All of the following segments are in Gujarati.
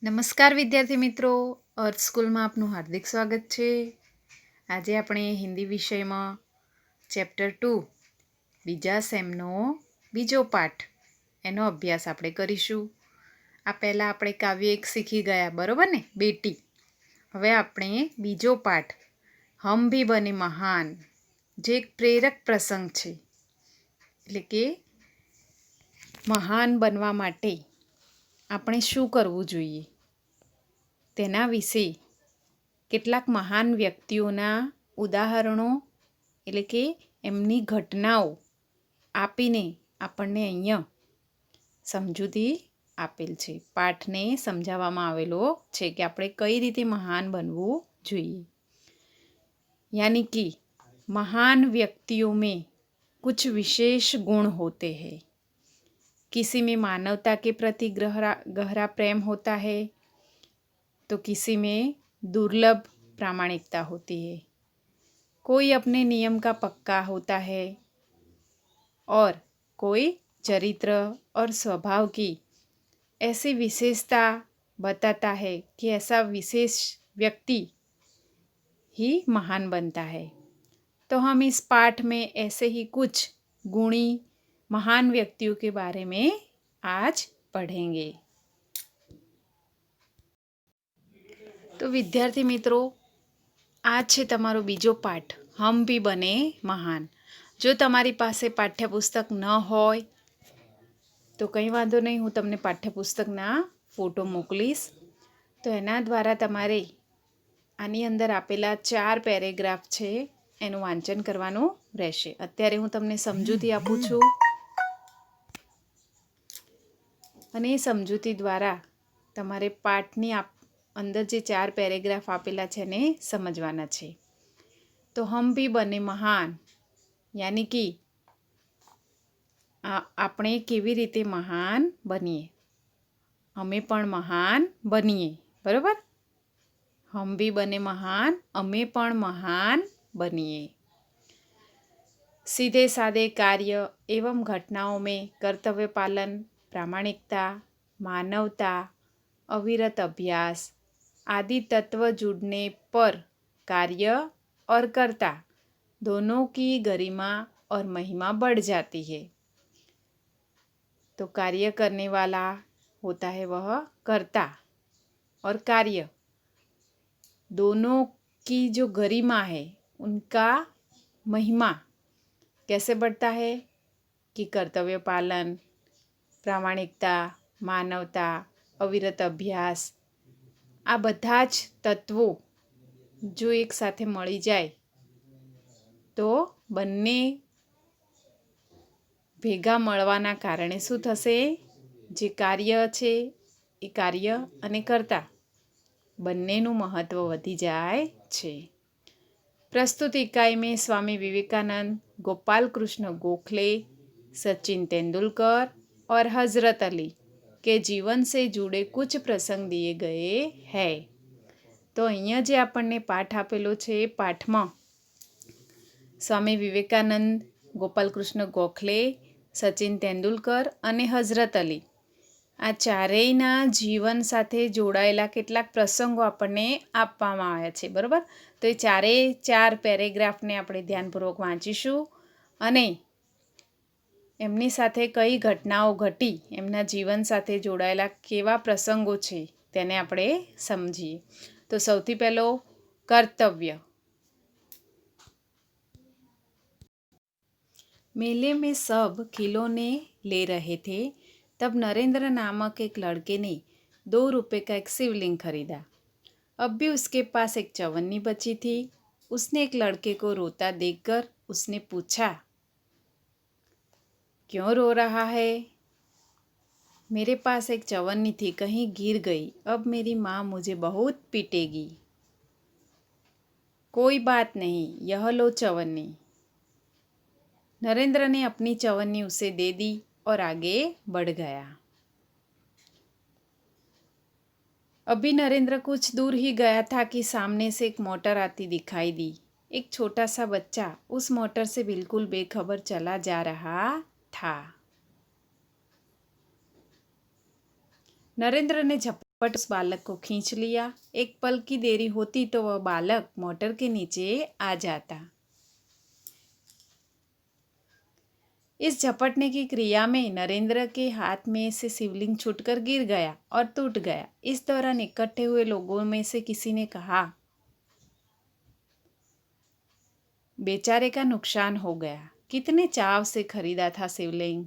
નમસ્કાર વિદ્યાર્થી મિત્રો, અર્થ સ્કૂલમાં આપનું હાર્દિક સ્વાગત છે. આજે આપણે હિન્દી વિષયમાં ચેપ્ટર 2 બીજા સેમનો બીજો પાઠ એનો અભ્યાસ આપણે કરીશું. આ પહેલાં આપણે કાવ્ય એક શીખી ગયા, બરાબર ને, બેટી. હવે આપણે બીજો પાઠ હમ ભી બને મહાન, જે એક પ્રેરક પ્રસંગ છે. એટલે કે મહાન બનવા માટે આપણે શું કરવું જોઈએ તેના વિશે કેટલાક મહાન વ્યક્તિઓના ઉદાહરણો એટલે કે એમની ઘટનાઓ આપીને આપણને અહીંયા સમજૂતી આપેલ છે. પાઠને સમજાવવામાં આવેલો છે કે આપણે કઈ રીતે મહાન બનવું જોઈએ. यानी कि महान व्यक्तियों में कुछ विशेष गुण होते हैं. किसी में मानवता के प्रति गहरा प्रेम होता है, तो किसी में दुर्लभ प्रामाणिकता होती है. कोई अपने नियम का पक्का होता है और कोई चरित्र और स्वभाव की ऐसी विशेषता बताता है कि ऐसा विशेष व्यक्ति ही महान बनता है. तो हम इस पाठ में ऐसे ही कुछ गुणी महान व्यक्तियों के बारे में आज पढ़ेंगे. तो विद्यार्थी मित्रों, આ છે તમારો બીજો પાઠ હમ ભી બને મહાન. જો તમારી પાસે પાઠ્યપુસ્તક ન હોય તો કંઈ વાંધો નહીં, હું તમને પાઠ્યપુસ્તકના ફોટો મોકલીશ. તો એના દ્વારા તમારે આની અંદર આપેલા 4 પેરેગ્રાફ છે એનું વાંચન કરવાનું રહેશે. અત્યારે હું તમને સમજૂતી આપું છું અને એ સમજૂતી દ્વારા તમારે પાઠની અંદર જે 4 પેરેગ્રાફ આપેલા છે એને સમજવાના છે. તો હમ ભી બને મહાન યાની કે આપણે કેવી રીતે મહાન બનીએ, અમે પણ મહાન બનીએ. બરાબર? હમ ભી બને મહાન, અમે પણ મહાન બનીએ. सीधे सादे कार्य एवं घटनाओं में कर्तव्य पालन, प्रामाणिकता, मानवता, अविरत अभ्यास आदि तत्व जुड़ने पर कार्य और कर्ता दोनों की गरिमा और महिमा बढ़ जाती है. तो कार्य करने वाला होता है वह कर्ता, और कार्य दोनों की जो गरिमा है उनका महिमा कैसे बढ़ता है कि कर्तव्य पालन, प्रामाणिकता, मानवता, अविरत अभ्यास આ બધા જ તત્વો જો એક સાથે મળી જાય તો બંને ભેગા મળવાના કારણે શું થશે? જે કાર્ય છે એ કાર્ય અને કર્તા બંનેનું મહત્ત્વ વધી જાય છે. प्रस्तुत इकाई में स्वामी विवेकानंद, गोपाल कृष्ण गोखले, सचिन तेंदुलकर और हजरत अली के जीवन से जुड़े कुछ प्रसंग दिए गए हैं. तो અહીંયા જે આપણને પાઠ આપેલો છે એ પાઠમાં સ્વામી વિવેકાનંદ, ગોપાલકૃષ્ણ ગોખલે, સચિન તેંડુલકર અને હઝરત અલી આ ચારેયના જીવન સાથે જોડાયેલા કેટલાક પ્રસંગો આપણને આપવામાં આવ્યા છે. બરાબર? તો એ 4 પેરેગ્રાફને આપણે ધ્યાનપૂર્વક વાંચીશું અને એમની સાથે કઈ ઘટનાઓ ઘટી, એમના જીવન સાથે જોડાયેલા કેવા પ્રસંગો છે તેને આપણે સમજીએ. તો સૌથી પહેલો કર્તવ્ય. मेले में सब खिलौने ले रहे थे, तब नरेंद्र नामक एक लड़के ने 2 रुपए का एक शिवलिंग खरीदा. अब भी उसके पास एक चवन्नी बची थी. उसने एक लड़के को रोता देखकर उसने पूछा, क्यों रो रहा है? मेरे पास एक चवन्नी थी, कहीं गिर गई. अब मेरी माँ मुझे बहुत पीटेगी. कोई बात नहीं, यह लो चवन्नी. नरेंद्र ने अपनी चवन्नी उसे दे दी और आगे बढ़ गया. अभी नरेंद्र कुछ दूर ही गया था कि सामने से एक मोटर आती दिखाई दी. एक छोटा सा बच्चा उस मोटर से बिल्कुल बेखबर चला जा रहा था. नरेंद्र ने पट उस बालक को खींच लिया। एक पल की देरी होती तो वह बालक मोटर के नीचे आ जाता। इस झपटने की क्रिया में नरेंद्र के हाथ में से शिवलिंग छूटकर गिर गया और टूट गया। इस दौरान इकट्ठे हुए लोगों में से किसी ने कहा, बेचारे का नुकसान हो गया, कितने चाव से खरीदा था शिवलिंग।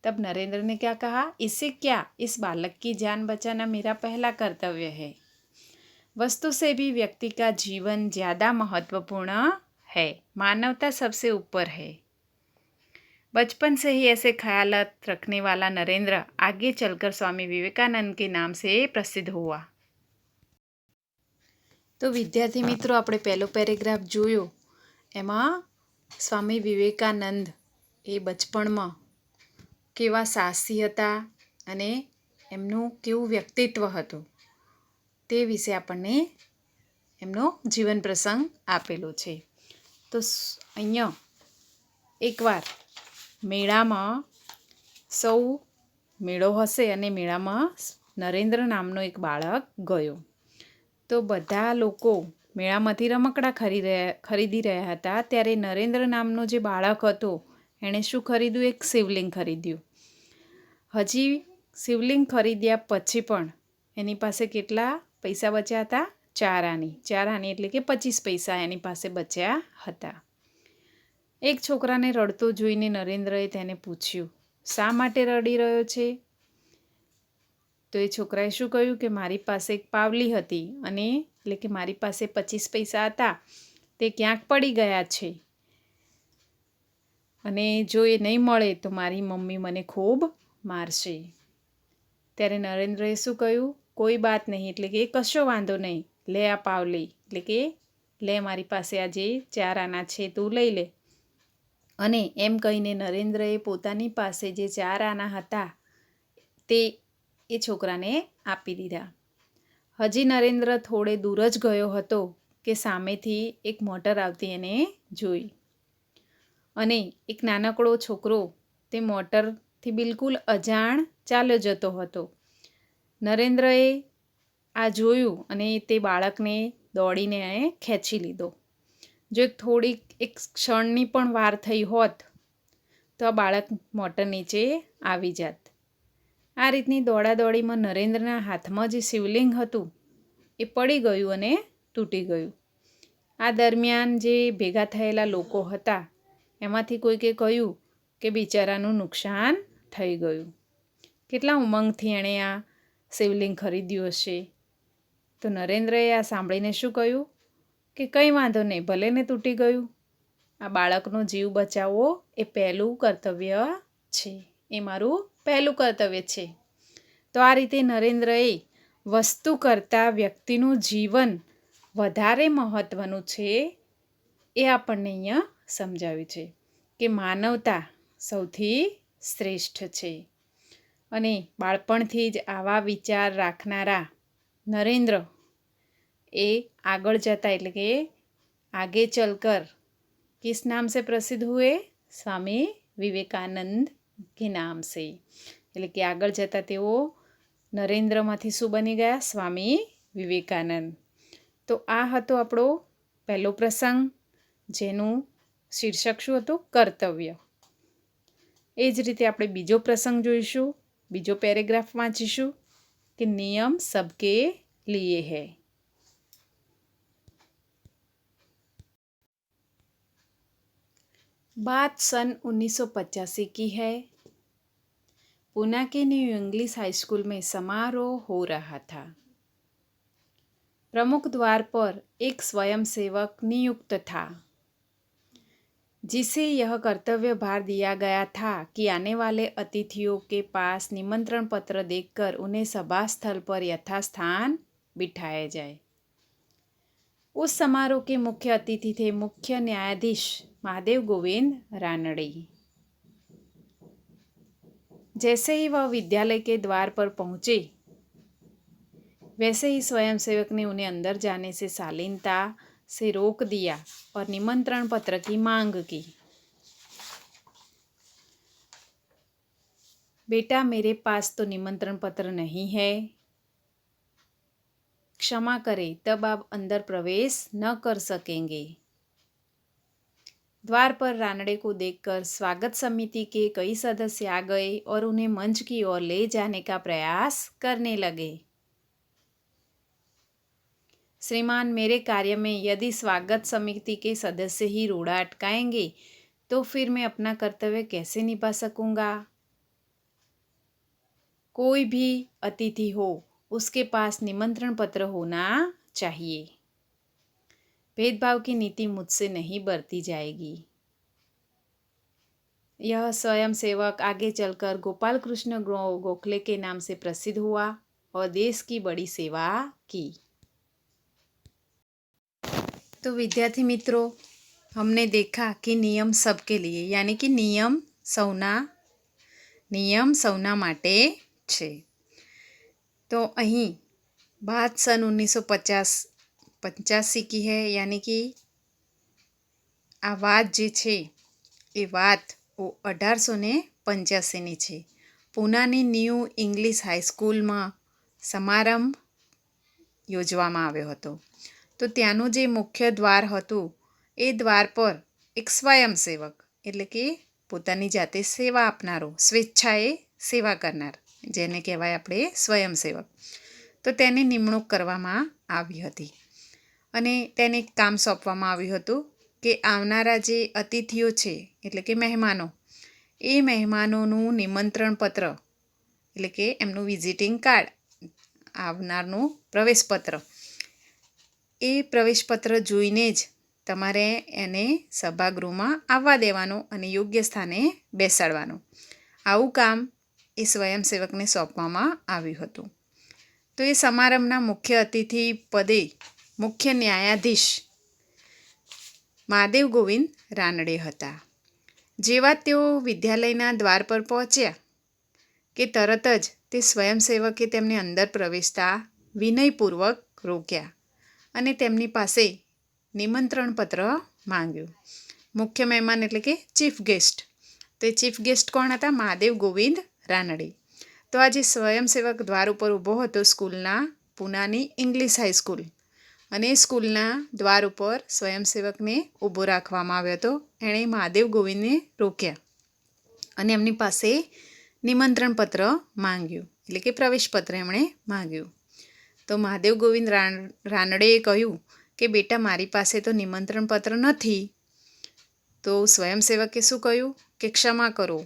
तब नरेंद्र ने क्या कहा, इससे क्या, इस बालक की जान बचाना मेरा पहला कर्तव्य है। वस्तु से भी व्यक्ति का जीवन ज़्यादा महत्वपूर्ण है। मानवता सबसे ऊपर है। बचपन से ही ऐसे ख्यालात रखने वाला नरेंद्र आगे चलकर स्वामी विवेकानंद के नाम से प्रसिद्ध हुआ। तो વિદ્યાર્થી મિત્રો, આપણે પહેલો પેરેગ્રાફ જોયો, એમાં સ્વામી વિવેકાનંદ એ બચપણમાં કેવા સાહસી હતા અને એમનું કેવું વ્યક્તિત્વ હતું તે વિશે આપણને એમનો જીવન પ્રસંગ આપેલો છે. તો અહીંયા એકવાર મેળામાં સૌ મેળો હશે અને મેળામાં નરેન્દ્ર નામનો એક બાળક ગયો. તો બધા લોકો મેળામાંથી રમકડાં ખરીદી રહ્યા હતા. ત્યારે નરેન્દ્ર નામનો જે બાળક હતો એણે શું ખરીદ્યું, એક શિવલિંગ ખરીદ્યું. હજી શિવલિંગ ખરીદ્યા પછી પણ એની પાસે કેટલા પૈસા બચ્યા હતા, 4 આની. 4 આની એટલે કે 25 પૈસા એની પાસે બચ્યા હતા. એક છોકરાને રડતો જોઈને નરેન્દ્રએ તેને પૂછ્યું, શા માટે રડી રહ્યો છે? તો એ છોકરાએ શું કહ્યું કે મારી પાસે એક પાવલી હતી અને એટલે કે મારી પાસે 25 પૈસા હતા, તે ક્યાંક પડી ગયા છે અને જો એ નહીં મળે તો મારી મમ્મી મને ખૂબ મારશે. ત્યારે નરેન્દ્રએ શું કહ્યું, કોઈ બાત નહીં, એટલે કે કશો વાંધો નહીં, લે આ પાવલી, એટલે કે લે મારી પાસે આ જે 4 આના છે તું લઈ લે. અને એમ કહીને નરેન્દ્રએ પોતાની પાસે જે 4 આના હતા તે એ છોકરાને આપી દીધા. હજી નરેન્દ્ર થોડે દૂર જ ગયો હતો કે સામેથી એક મોટર આવતી એને જોઈ અને એક નાનકડો છોકરો તે મોટરથી બિલકુલ અજાણ ચાલ્યો જતો હતો. નરેન્દ્રએ આ જોયું અને તે બાળકને દોડીને ખેંચી લીધો. જો થોડીક એક ક્ષણની પણ વાર થઈ હોત તો આ બાળક મોટર નીચે આવી જાત. આ રીતની દોડાદોડીમાં નરેન્દ્રના હાથમાં જે શિવલિંગ હતું એ પડી ગયું અને તૂટી ગયું. આ દરમિયાન જે ભેગા થયેલા લોકો હતા એમાંથી કોઈકે કહ્યું કે બિચારાનું નુકસાન થઈ ગયું. કેટલા ઉમંગથી એણે આ શિવલિંગ ખરીદ્યું હશે. તો નરેન્દ્રએ આ સાંભળીને શું કહ્યું કે કંઈ વાંધો નહીં, ભલે ને તૂટી ગયું, આ બાળકનો જીવ બચાવવો એ પહેલું કર્તવ્ય છે, એ મારું પહેલું કર્તવ્ય છે. તો આ રીતે નરેન્દ્રએ વસ્તુ કરતાં વ્યક્તિનું જીવન વધારે મહત્ત્વનું છે એ આપણને અહીંયા સમજાવ્યું છે કે માનવતા સૌથી શ્રેષ્ઠ છે. અને બાળપણથી જ આવા વિચાર રાખનારા નરેન્દ્ર એ આગળ જતા એટલે કે આગે ચલકર किस नाम से प्रसिद्ध हुए, स्वामी विवेकानंद के नाम से. એટલે કે આગળ જતા તેઓ નરેન્દ્રમાંથી શું બની ગયા, સ્વામી વિવેકાનંદ. તો આ હતો આપણો પહેલો પ્રસંગ જેનું શીર્ષક શું હતું, કર્તવ્ય. એ જ રીતે આપણે બીજો પ્રસંગ જોઈશું, બીજો પેરેગ્રાફ વાંચીશું કે નિયમ સબકે લીએ હૈ. बात सन 1985 की है. पूना के न्यू इंग्लिश हाई स्कूल में समारोह हो रहा था. प्रमुख द्वार पर एक स्वयंसेवक नियुक्त था जिसे यह कर्तव्य भार दिया गया था कि आने वाले अतिथियों के पास निमंत्रण पत्र देकर उन्हें सभा स्थल पर यथास्थान बिठाया जाए. उस समारोह के मुख्य अतिथि थे मुख्य न्यायाधीश महादेव गोविंद रानड़े. जैसे ही वह विद्यालय के द्वार पर पहुँचे वैसे ही स्वयंसेवक ने उन्हें अंदर जाने से शालीनता से रोक दिया और निमंत्रण पत्र की मांग की. बेटा मेरे पास तो निमंत्रण पत्र नहीं है, क्षमा करें तब आप अंदर प्रवेश न कर सकेंगे। द्वार पर रानड़े को देखकर स्वागत समिति के कई सदस्य आ गए और उन्हें मंच की ओर ले जाने का प्रयास करने लगे। श्रीमान, मेरे कार्य में यदि स्वागत समिति के सदस्य ही रोड़ा अटकाएंगे तो फिर मैं अपना कर्तव्य कैसे निभा सकूंगा? कोई भी अतिथि हो उसके पास निमंत्रण पत्र होना चाहिए। भेदभाव की नीति मुझसे नहीं बरती जाएगी। यह स्वयं सेवक आगे चलकर गोपाल कृष्ण गोखले के नाम से प्रसिद्ध हुआ और देश की बड़ी सेवा की। तो विद्यार्थी मित्रों, हमने देखा कि नियम सबके लिए, यानी कि नियम સૌના માટે છે। तो અહીં बात सन 1985 की है, यानी कि आ बात जे छे એ વાત 1885ની છે। પૂનાની ન્યૂ ઇંગ્લિશ હાઈસ્કૂલમાં સમારંભ યોજવામાં આવ્યો હતો। તો ત્યાંનું જે મુખ્ય દ્વાર હતું એ દ્વાર પર એક સ્વયંસેવક, એટલે કે પોતાની જાતે સેવા આપનારો, સ્વેચ્છાએ સેવા કરનાર, જેને કહેવાય આપણે સ્વયંસેવક, તો તેની નિમણૂક કરવામાં આવી હતી અને તેને એક કામ સોંપવામાં આવ્યું હતું કે આવનારા જે અતિથિઓ છે, એટલે કે મહેમાનો, એ મહેમાનોનું નિમંત્રણ પત્ર, એટલે કે એમનું વિઝિટિંગ કાર્ડ, આવનારનું પ્રવેશપત્ર, એ પ્રવેશપત્ર જોઈને જ તમારે એને સભાગૃહમાં આવવા દેવાનો અને યોગ્ય સ્થાને બેસાડવાનો, આવું કામ એ સ્વયંસેવકને સોંપવામાં આવ્યું હતું। તો એ સમારંભના મુખ્ય અતિથિ પદે મુખ્ય ન્યાયાધીશ મહાદેવ ગોવિંદ રાનડે હતા। જેવા તેઓ વિદ્યાલયના દ્વાર પર પહોંચ્યા કે તરત જ તે સ્વયંસેવકે તેમને અંદર પ્રવેશતા વિનયપૂર્વક રોક્યા અને તેમની પાસે નિમંત્રણ પત્ર માંગ્યું। મુખ્ય મહેમાન એટલે કે ચીફ ગેસ્ટ, તો એ ચીફ ગેસ્ટ કોણ હતા? મહાદેવ ગોવિંદ રાનડે। તો આ જે સ્વયંસેવક દ્વાર ઉપર ઊભો હતો સ્કૂલના, પૂનાની ઇંગ્લિશ હાઈસ્કૂલ, અને સ્કૂલના દ્વાર ઉપર સ્વયંસેવકને ઊભો રાખવામાં આવ્યો હતો। એણે મહાદેવ ગોવિંદને રોક્યા અને એમની પાસે નિમંત્રણ પત્ર માંગ્યું, એટલે કે પ્રવેશપત્ર એમણે માંગ્યું। તો મહાદેવ ગોવિંદ રાનડેએ કહ્યું કે બેટા, મારી પાસે તો નિમંત્રણ પત્ર નથી। તો સ્વયંસેવકે શું કહ્યું કે ક્ષમા કરો,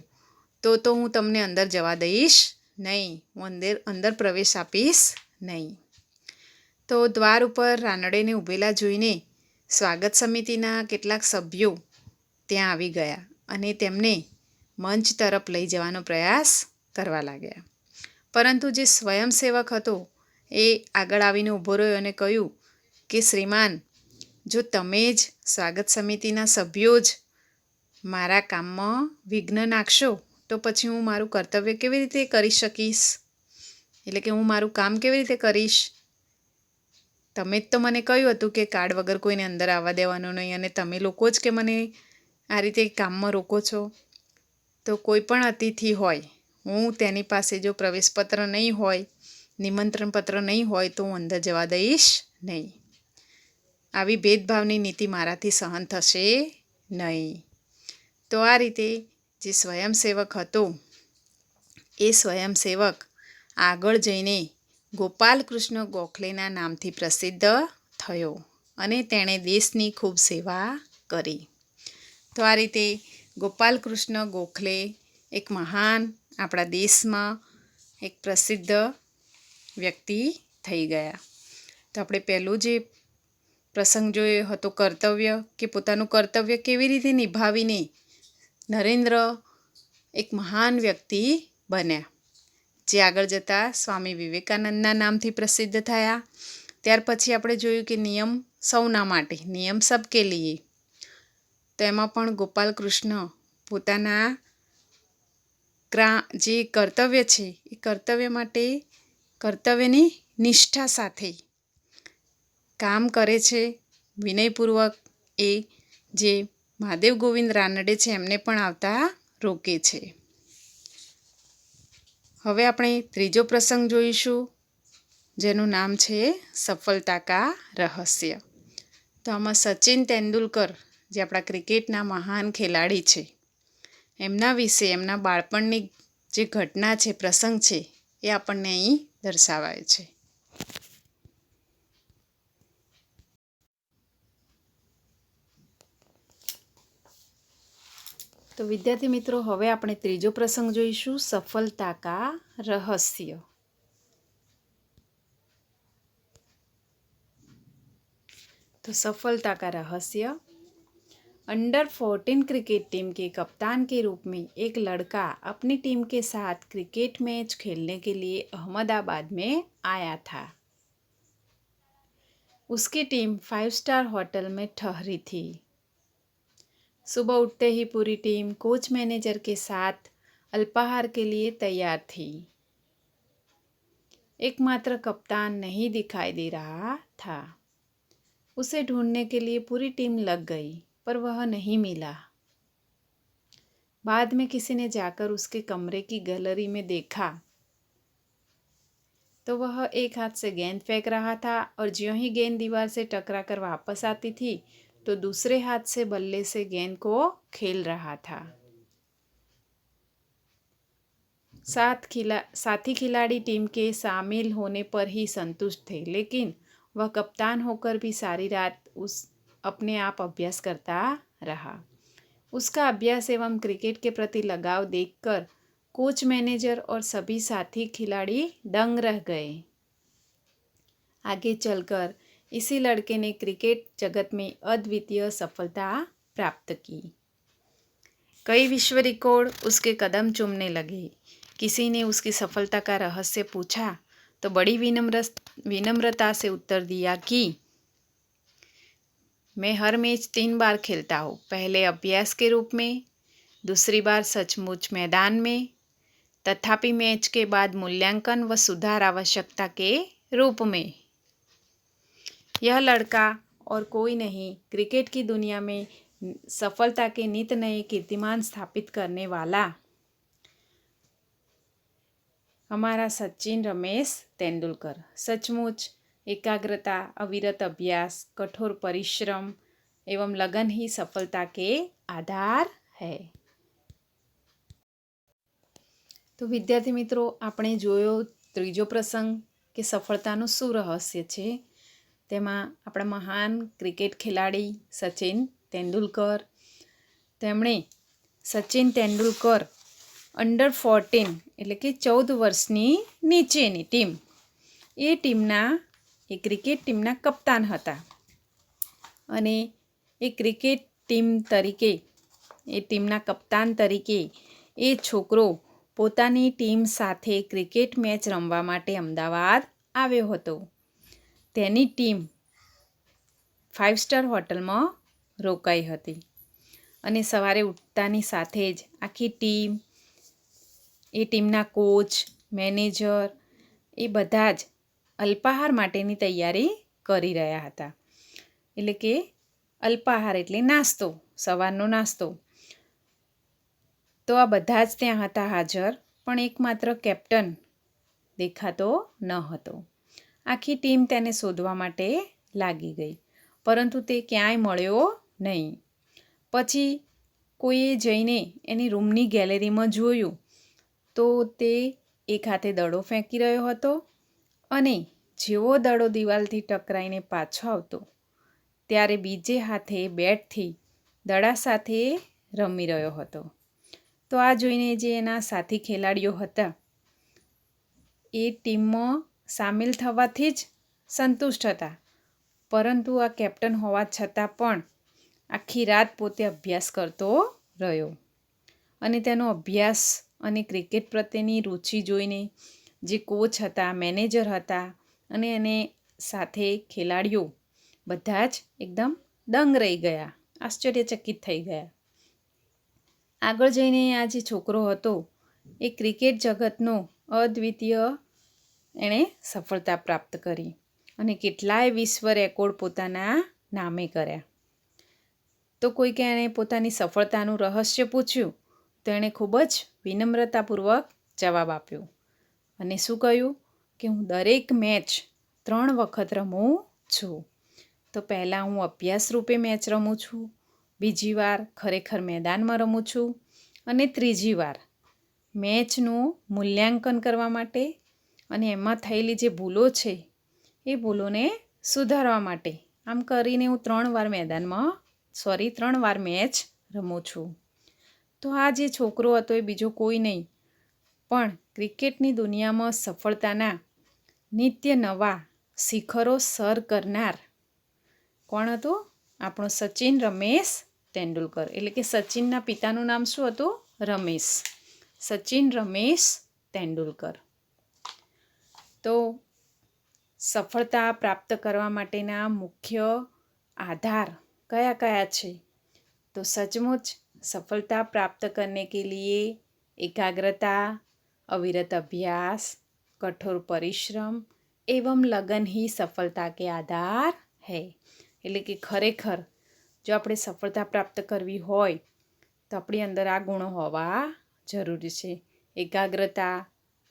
તો હું તમને અંદર જવા દઈશ નહીં, હું અંદર પ્રવેશ આપીશ નહીં। તો દ્વાર ઉપર રાનડેને ઊભેલા જોઈને સ્વાગત સમિતિના કેટલાક સભ્યો ત્યાં આવી ગયા અને તેમને મંચ તરફ લઈ જવાનો પ્રયાસ કરવા લાગ્યા, પરંતુ જે સ્વયંસેવક હતો એ આગળ આવીને ઊભો રહ્યો અને કહ્યું કે શ્રીમાન, જો તમે જ, સ્વાગત સમિતિના સભ્યો જ મારા કામમાં વિઘ્ન નાખશો તો પછી હું મારું કર્તવ્ય કેવી રીતે કરી શકીશ? એટલે કે હું મારું કામ કેવી રીતે કરીશ? તમે જ તો મને કહ્યું હતું કે કાર્ડ વગર કોઈને અંદર આવવા દેવાનું નહીં, અને તમે લોકો જ કે મને આ રીતે કામમાં રોકો છો। તો કોઈ પણ અતિથિ હોય, હું તેની પાસે જો પ્રવેશપત્ર નહીં હોય, નિમંત્રણ પત્ર નહીં હોય, તો હું અંદર જવા દઈશ નહીં। આવી ભેદભાવની નીતિ મારાથી સહન થશે નહીં। તો આ રીતે જે સ્વયંસેવક હતો એ સ્વયંસેવક આગળ જઈને ગોપાલ કૃષ્ણ ગોખલેના નામથી પ્રસિદ્ધ થયો અને તેણે દેશની ખૂબ સેવા કરી। તો આ રીતે ગોપાલ કૃષ્ણ ગોખલે એક મહાન, આપણા દેશમાં એક પ્રસિદ્ધ વ્યક્તિ થઈ ગયા। તો આપણે પહેલું જે પ્રસંગ જોયો હતો કર્તવ્ય, કે પોતાનું કર્તવ્ય કેવી રીતે નિભાવીને નરેન્દ્ર એક મહાન વ્યક્તિ બન્યા, જે આગળ જતાં સ્વામી વિવેકાનંદના નામથી પ્રસિદ્ધ થયા। ત્યાર પછી આપણે જોયું કે નિયમ સૌના માટે, નિયમ સબકે લીએ, તો એમાં પણ ગોપાલ કૃષ્ણ પોતાના જે કર્તવ્ય છે એ કર્તવ્ય માટે કર્તવ્યની નિષ્ઠા સાથે કામ કરે છે, વિનયપૂર્વક। એ જે મહાદેવ ગોવિંદ રાનડે છે એમને પણ આવતા રોકે છે। હવે આપણે ત્રીજો પ્રસંગ જોઈશું, જેનું નામ છે સફળતા કા રહસ્ય. તો આમાં સચિન તેંડુલકર, જે આપણા ક્રિકેટના મહાન ખેલાડી છે, એમના વિશે એમના બાળપણની જે ઘટના છે, પ્રસંગ છે, એ આપણને અહીં દર્શાવાય છે. તો વિદ્યાર્થી મિત્રો, હવે આપણે ત્રીજો પ્રસંગ જોઈશું, સફળતા કા રહસ્ય. तो सफलता का रहस्य। अंडर 14 क्रिकेट टीम के कप्तान के रूप में एक लड़का अपनी टीम के साथ क्रिकेट मैच खेलने के लिए अहमदाबाद में आया था। उसकी टीम 5 स्टार होटल में ठहरी थी। सुबह उठते ही पूरी टीम कोच मैनेजर के साथ अल्पाहार के लिए तैयार थी। एकमात्र कप्तान नहीं दिखाई दे रहा था। उसे ढूंढने के लिए पूरी टीम लग गई, पर वह नहीं मिला। बाद में किसी ने जाकर उसके कमरे की गैलरी में देखा तो वह एक हाथ से गेंद फेंक रहा था, और ज्यों ही गेंद दीवार से टकराकर वापस आती थी तो दूसरे हाथ से बल्ले से गेंद को खेल रहा था। साथी खिलाड़ी टीम के शामिल होने पर ही संतुष्ट थे, लेकिन वह कप्तान होकर भी सारी रात अपने आप अभ्यास करता रहा। उसका अभ्यास एवं क्रिकेट के प्रति लगाव देखकर कोच मैनेजर और सभी साथी खिलाड़ी दंग रह गए। आगे चलकर इसी लड़के ने क्रिकेट जगत में अद्वितीय सफलता प्राप्त की। कई विश्व रिकॉर्ड उसके कदम चूमने लगे। किसी ने उसकी सफलता का रहस्य पूछा तो बड़ी विनम्रता से उत्तर दिया कि मैं हर मैच 3 बार खेलता हूँ, पहले अभ्यास के रूप में, दूसरी बार सचमुच मैदान में, तथापि मैच के बाद मूल्यांकन व सुधार आवश्यकता के रूप में। यह लड़का और कोई नहीं, क्रिकेट की दुनिया में सफलता के नित नए कीर्तिमान स्थापित करने वाला हमारा सचिन रमेश तेंदुलकर। सचमुच एकाग्रता, अविरत अभ्यास, कठोर परिश्रम एवं लगन ही सफलता के आधार है। तो विद्यार्थी मित्रों, આપણે જોયો ત્રીજો પ્રસંગ કે સફળતાનું શું રહસ્ય છે. તેમાં આપણા મહાન ક્રિકેટ ખેલાડી સચિન તેંડુલકર, તેમણે સચિન તેંડુલકર અંડર 14 એટલે કે 14 વર્ષની નીચેની ટીમ, એ ટીમના એ ક્રિકેટ ટીમના કપ્તાન હતા. અને એ ક્રિકેટ ટીમ તરીકે, એ ટીમના કપ્તાન તરીકે એ છોકરો પોતાની ટીમ સાથે ક્રિકેટ મેચ રમવા માટે અમદાવાદ આવ્યો હતો. તેની ટીમ 5 સ્ટાર હોટલમાં રોકાઈ હતી. અને સવારે ઉઠતાની સાથે જ આખી ટીમ, એ ટીમના કોચ, મેનેજર, એ બધા જ અલ્પાહાર માટેની તૈયારી કરી રહ્યા હતા. એટલે કે અલ્પાહાર એટલે નાસ્તો, સવારનો નાસ્તો. તો આ બધા જ ત્યાં હતા હાજર, પણ એકમાત્ર કેપ્ટન દેખાતો ન હતો. આખી ટીમ તેને શોધવા માટે લાગી ગઈ, પરંતુ તે ક્યાંય મળ્યો નહીં. પછી કોઈએ જઈને એની રૂમની ગેલેરીમાં જોયું તો તે એક હાથે દડો ફેંકી રહ્યો હતો, અને જેવો દડો દિવાલથી ટકરાઈને પાછો આવતો ત્યારે બીજે હાથે બેટથી દડા સાથે રમી રહ્યો હતો. તો આ જોઈને જે એના સાથી ખેલાડીઓ હતા એ ટીમમાં સામેલ થવાથી જ સંતુષ્ટ હતા, પરંતુ આ કેપ્ટન હોવા છતાં પણ આખી રાત પોતે અભ્યાસ કરતો રહ્યો. અને તેનો અભ્યાસ અને ક્રિકેટ પ્રત્યેની રુચિ જોઈને જે કોચ હતા, મેનેજર હતા, અને એને સાથે ખેલાડીઓ બધા જ એકદમ દંગ રહી ગયા, આશ્ચર્યચકિત થઈ ગયા. આગળ જઈને આ જે છોકરો હતો એ ક્રિકેટ જગતનો અદ્વિતીય એણે સફળતા પ્રાપ્ત કરી અને કેટલાય વિશ્વ રેકોર્ડ પોતાના નામે કર્યા. તો કોઈકે એણે પોતાની સફળતાનું રહસ્ય પૂછ્યું તો એણે ખૂબ જ વિનમ્રતાપૂર્વક જવાબ આપ્યો અને શું કહ્યું કે હું દરેક મેચ 3 વખત રમું છું. તો પહેલાં હું અભ્યાસ રૂપે મેચ રમું છું, બીજી વાર ખરેખર મેદાનમાં રમું છું અને ત્રીજી વાર મેચનું મૂલ્યાંકન કરવા માટે અને એમાં થયેલી જે ભૂલો છે એ ભૂલોને સુધારવા માટે. આમ કરીને હું 3 વાર મેચ રમું છું. તો આ જે છોકરો હતો એ બીજો કોઈ નહીં પણ ક્રિકેટની દુનિયામાં સફળતાના નિત્ય નવા શિખરો સર કરનાર કોણ હતો? આપણો સચિન રમેશ તેંડુલકર. એટલે કે સચિનના પિતાનું નામ શું હતું? રમેશ. સચિન રમેશ તેંડુલકર. તો સફળતા પ્રાપ્ત કરવા માટેના મુખ્ય आधार कया कया छे? तो सचमुच सफलता प्राप्त करने के लिए एकाग्रता, अविरत अभ्यास, कठोर परिश्रम एवं लगन ही सफलता के आधार है. એટલે કે ખરેખર જો આપણે સફળતા પ્રાપ્ત કરવી હોય તો આપણી અંદર આ ગુણો હોવા જરૂરી છે. એકાગ્રતા,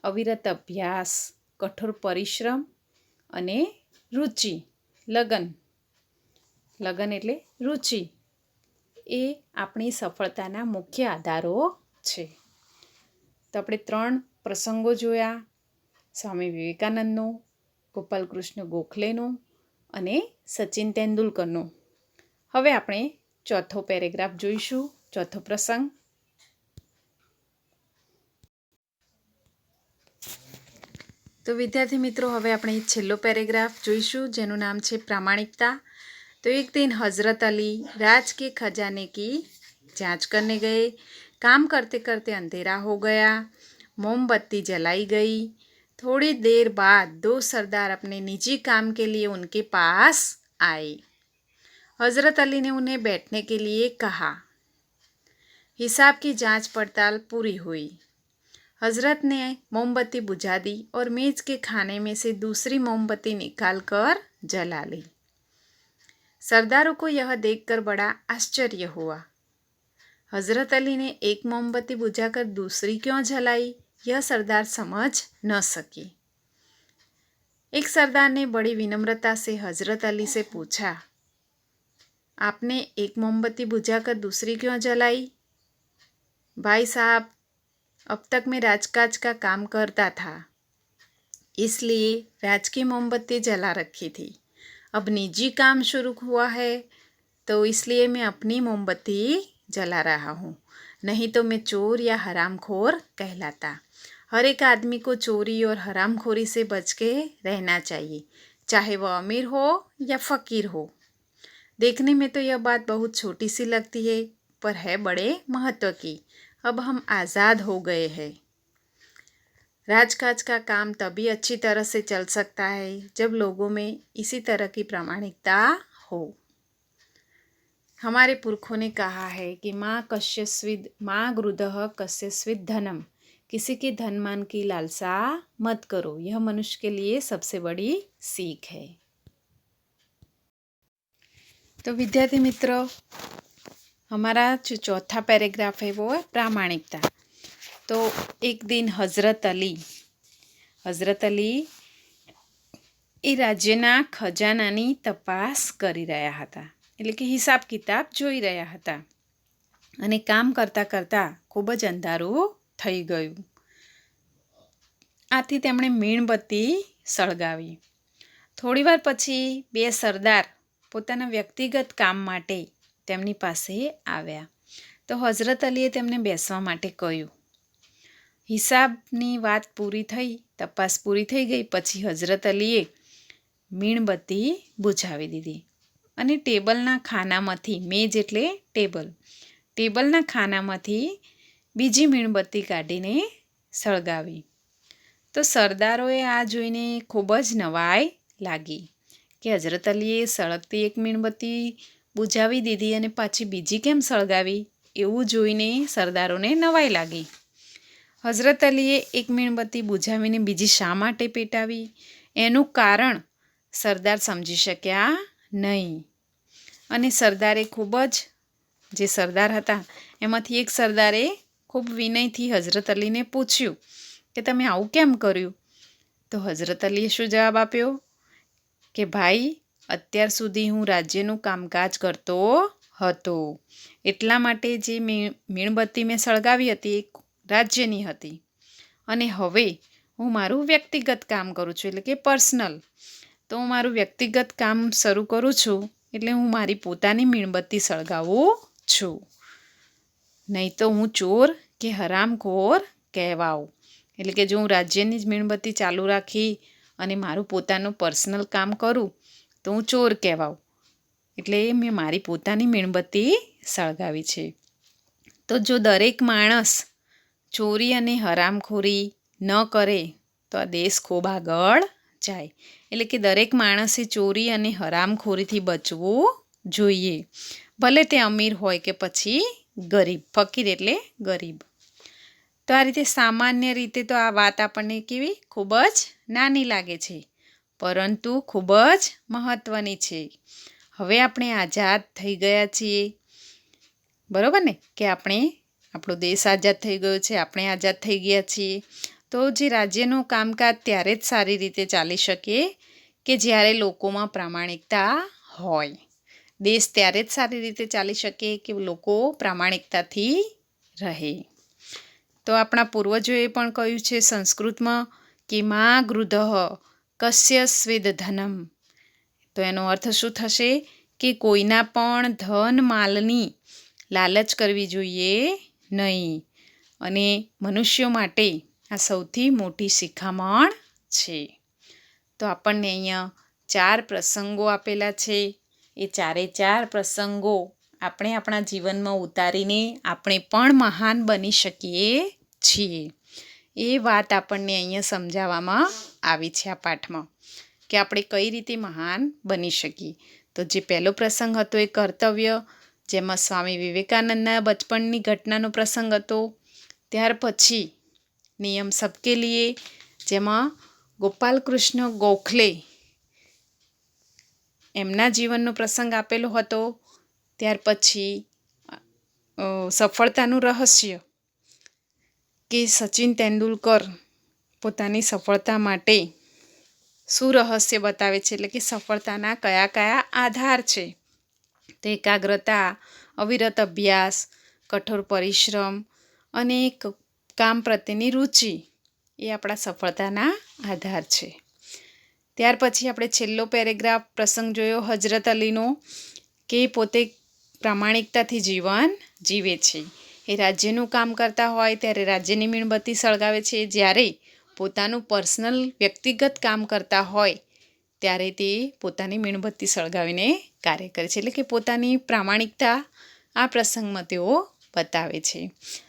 અવિરત અભ્યાસ, કઠોર પરિશ્રમ અને રુચિ. લગન એટલે રુચિ એ આપણી સફળતાના મુખ્ય આધારો છે. તો આપણે 3 પ્રસંગો જોયા, સ્વામી વિવેકાનંદનો, ગોપાલકૃષ્ણ ગોખલેનો અને સચિન તેંડુલકરનો. હવે આપણે ચોથો પેરેગ્રાફ જોઈશું, ચોથો પ્રસંગ. તો વિદ્યાર્થી મિત્રો હવે આપણે છેલ્લો પેરેગ્રાફ જોઈશું જેનું નામ છે प्रामाणिकता. तो एक दिन हज़रत अली राज के खजाने की जांच करने गए. काम करते करते अंधेरा हो गया, मोमबत्ती जलाई गई. थोड़ी देर बाद 2 सरदार अपने निजी काम के लिए उनके पास आए. हज़रत अली ने उन्हें बैठने के लिए कहा. हिसाब की जांच पड़ताल पूरी हुई. हज़रत ने मोमबत्ती बुझा दी और मेज़ के खाने में से दूसरी मोमबत्ती निकाल कर जला ली. सरदारों को यह देखकर बड़ा आश्चर्य हुआ. हज़रत अली ने एक मोमबत्ती बुझाकर दूसरी क्यों जलाई, यह सरदार समझ न सके. एक सरदार ने बड़ी विनम्रता से हज़रत अली से पूछा, आपने एक मोमबत्ती बुझाकर दूसरी क्यों जलाई? भाई साहब, अब तक मैं राजकाज का काम करता था, इसलिए राज की मोमबत्ती जला रखी थी. अब निजी काम शुरू हुआ है तो इसलिए मैं अपनी मोमबत्ती जला रहा हूँ, नहीं तो मैं चोर या हरामखोर कहलाता. हर एक आदमी को चोरी और हरामखोरी से बच के रहना चाहिए, चाहे वह अमीर हो या फ़कीर हो. देखने में तो यह बात बहुत छोटी सी लगती है पर है बड़े महत्व की. अब हम आज़ाद हो गए हैं. राजकाज का काम तभी अच्छी तरह से चल सकता है जब लोगों में इसी तरह की प्रामाणिकता हो. हमारे पुरखों ने कहा है कि माँ गृधः कस्यस्विद धनम, किसी के धन मान की लालसा मत करो, यह मनुष्य के लिए सबसे बड़ी सीख है. तो विद्यार्थी मित्रों, हमारा जो चौथा पैराग्राफ है वो है प्रामाणिकता. तो एक दिन हज़रत अली એ રાજ્યના ખજાનાની તપાસ કરી રહ્યા હતા. એટલે કે હિસાબ કિતાબ જોઈ રહ્યા હતા અને કામ કરતાં કરતાં ખૂબ જ અંધારું થઈ ગયું. આથી તેમણે મીણબત્તી સળગાવી. થોડીવાર પછી 2 સરદાર પોતાના વ્યક્તિગત કામ માટે તેમની પાસે આવ્યા. તો હઝરત અલીએ તેમને બેસવા માટે કહ્યું. હિસાબની વાત પૂરી થઈ, તપાસ પૂરી થઈ ગઈ પછી હઝરત અલીએ મીણબત્તી બુઝાવી દીધી અને ટેબલના ખાનામાંથી, મેજ એટલે ટેબલના ખાનામાંથી બીજી મીણબત્તી કાઢીને સળગાવી. તો સરદારોએ આ જોઈને ખૂબ જ નવાઈ લાગી કે હઝરત અલીએ સળગતી એક મીણબત્તી બુઝાવી દીધી અને પાછી બીજી કેમ સળગાવી, એવું જોઈને સરદારોને નવાઈ લાગી. હઝરત અલીએ એક મીણબત્તી બુઝાવીને બીજી શા માટે પેટાવી, એનું કારણ સરદાર સમજી શક્યા નહીં. અને સરદારે ખૂબ જ, જે સરદાર હતા એમાંથી એક સરદારે ખૂબ વિનયથી હઝરત અલીને પૂછ્યું કે તમે આવું કેમ કર્યું. તો હઝરત અલીએ શું જવાબ આપ્યો કે ભાઈ અત્યાર સુધી હું રાજ્યનું કામકાજ કરતો હતો, એટલા માટે જે મીણબત્તી મેં સળગાવી હતી એ રાજ્યની હતી, અને હવે હું મારું વ્યક્તિગત કામ કરું છું, એટલે કે પર્સનલ. તો હું મારું વ્યક્તિગત કામ શરૂ કરું છું, એટલે હું મારી પોતાની મીણબત્તી સળગાવું છું, નહીં તો હું ચોર કે હરામખોર કહેવાઉં. એટલે કે જો હું રાજ્યની જ મીણબત્તી ચાલુ રાખી અને મારું પોતાનું પર્સનલ કામ કરું તો હું ચોર કહેવાઉં. એટલે મેં મારી પોતાની મીણબત્તી સળગાવી છે. તો જો દરેક માણસ ચોરી અને હરામખોરી ન કરે તો આ દેશ ખૂબ આગળ જાય. એટલે કે દરેક માણસે ચોરી અને હરામખોરીથી બચવું જોઈએ, ભલે તે અમીર હોય કે પછી ગરીબ. ફકીર એટલે ગરીબ. તો આ રીતે સામાન્ય રીતે તો આ વાત આપણને કેવી ખૂબ જ નાની લાગે છે, પરંતુ ખૂબ જ મહત્ત્વની છે. હવે આપણે આઝાદ થઈ ગયા છીએ, બરાબર ને, કે આપણો દેશ આઝાદ થઈ ગયો છે, આપણે આઝાદ થઈ ગયા છીએ. તો જે રાજ્યનું કામકાજ ત્યારે જ સારી રીતે ચાલી શકે કે જ્યારે લોકોમાં પ્રામાણિકતા હોય. દેશ ત્યારે જ સારી રીતે ચાલી શકે કે લોકો પ્રામાણિકતાથી રહે. તો આપણા પૂર્વજોએ પણ કહ્યું છે સંસ્કૃતમાં કે મા ગૃધઃ કસ્ય સ્વેદ ધનમ. તો એનો અર્થ શું થશે કે કોઈના પણ ધન માલની લાલચ કરવી જોઈએ નહીં, અને મનુષ્યો માટે આ સૌથી મોટી શિખામણ છે. તો આપણને અહીંયા 4 પ્રસંગો આપેલા છે. એ 4 પ્રસંગો આપણે આપણા જીવનમાં ઉતારીને આપણે પણ મહાન બની શકીએ છીએ. એ વાત આપણને અહીંયા સમજાવવામાં આવી છે આ પાઠમાં, કે આપણે કઈ રીતે મહાન બની શકીએ. તો જે પહેલો પ્રસંગ હતો એ કર્તવ્ય, જેમાં સ્વામી વિવેકાનંદના બચપણની ઘટનાનો પ્રસંગ હતો. ત્યાર પછી નિયમ સબકે લીએ, જેમાં ગોપાલ કૃષ્ણ ગોખલે એમના જીવનનો પ્રસંગ આપેલો હતો. ત્યાર પછી સફળતાનું રહસ્ય, કે સચિન તેંડુલકર પોતાની સફળતા માટે શું રહસ્ય બતાવે છે, એટલે કે સફળતાના કયા કયા આધાર છે. તો એકાગ્રતા, અવિરત અભ્યાસ, કઠોર પરિશ્રમ અને કામ પ્રત્યેની રુચિ એ આપણા સફળતાના આધાર છે. ત્યાર પછી આપણે છેલ્લો પેરેગ્રાફ પ્રસંગ જોયો હઝરત અલીનો, કે પોતે પ્રામાણિકતાથી જીવન જીવે છે. એ રાજ્યનું કામ કરતા હોય ત્યારે રાજ્યની મીણબત્તી સળગાવે છે, જ્યારે પોતાનું પર્સનલ વ્યક્તિગત કામ કરતા હોય ત્યારે તે પોતાની મીણબત્તી સળગાવીને કાર્ય કરે છે. એટલે કે પોતાની પ્રામાણિકતા આ પ્રસંગમાં તેઓ બતાવે છે.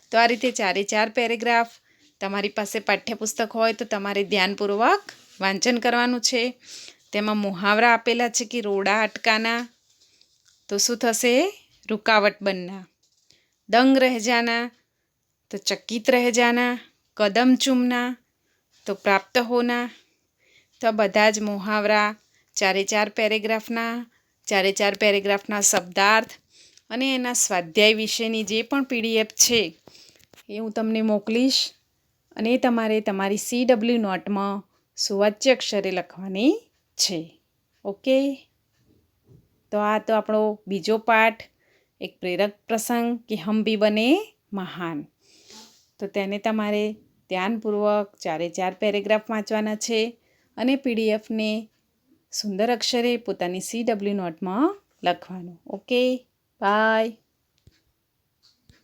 તો આ રીતે 4 પેરેગ્રાફ તમારી પાસે પાઠ્યપુસ્તક હોય તો તમારે ધ્યાનપૂર્વક વાંચન કરવાનું છે. તેમાં મુહાવરા આપેલા છે કે રોડા અટકાના, તો શું થશે? રૂકાવટ બનના. દંગ રહ જાના, તો ચકિત રહ જાના. કદમ ચૂમના, તો પ્રાપ્ત હોના. તો બધા જ મુહાવરા 4 પેરેગ્રાફના શબ્દાર્થ અને એના સ્વાધ્યાય વિશેની જે પણ PDF છે એ હું તમને મોકલીશ, અને તમારે તમારી CW નોટમાં સુવાચ્ય અક્ષરે લખવાની છે. ઓકે, તો આ તો આપણો બીજો પાઠ, એક પ્રેરક પ્રસંગ કે હમ ભી બને મહાન. તો તેને તમારે ધ્યાનપૂર્વક 4 પેરેગ્રાફ વાંચવાના છે, અને PDFને સુંદર અક્ષરે પોતાની CW નોટમાં લખવાનું. Okay, by.